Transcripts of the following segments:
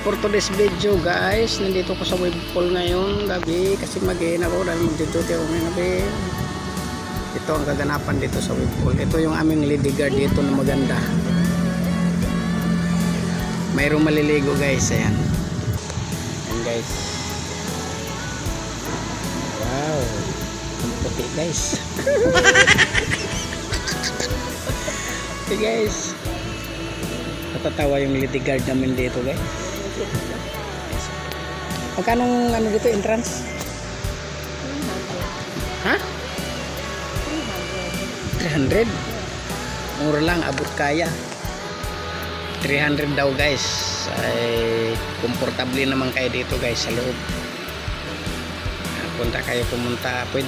for today's video guys, nandito ko sa wave pool ngayon gabi kasi mag-in ako dahil magduduty ako ngayong gabi. Ito ang kaganapan dito sa wave pool. Ito yung aming lady guard dito na maganda. Mayroong maliligo guys, ayan. Ayan guys. Wow, ang puti guys. Okay guys, natatawa yung lady guard namin dito guys. Magkano ano dito entrance? 300. Ha? 300? Mura lang, abot kaya. 300 daw guys. Ay komportable naman kayo dito guys sa loob. Pwede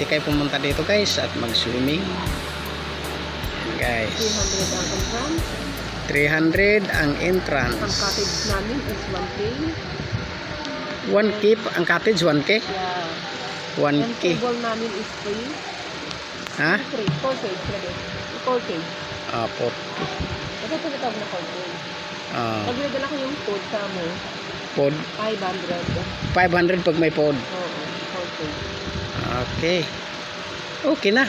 kayo pumunta dito guys at mag-swimming. Guys, 300 ang entrance. Ang cottage namin is 1K. 1K ang cottage, 1K? Yeah. 1K. And table namin is free. Ha? Free. 4K. 4K. Ah, 4K. Ito tinatawag na 4K. Nagdadala ko yung food sa mo. Pod? 500. 500 pag may pod. Oo. 4K. Okay. Okay na.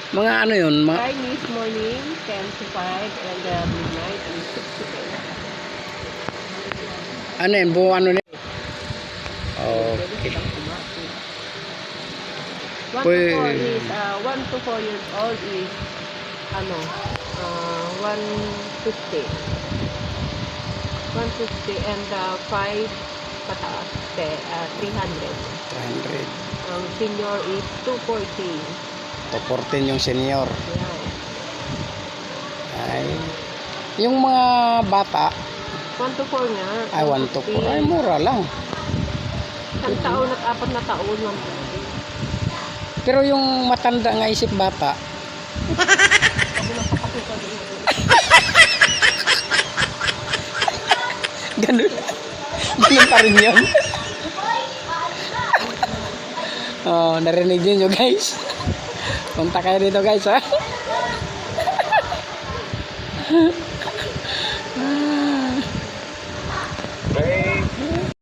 Mga ano yun? Chinese morning, 10 to 5, and midnight, and 6 to 10. Ano yun? Buong ano nila? Okay. 1 to 4 years old is 150. 150 and 5 pataas 300. 300. Senior is 240. 214 yung senior. Yeah. Ay. Yung mga bata 1 to 4 nga. ay 1 to 4. Ay mura lang. Isang taon at 4 na taon lang. Pero yung matanda nga isip bata. Ganun. Ganun pa rin yun. Oh, narinig nyo guys. Punta kayo dito guys ha.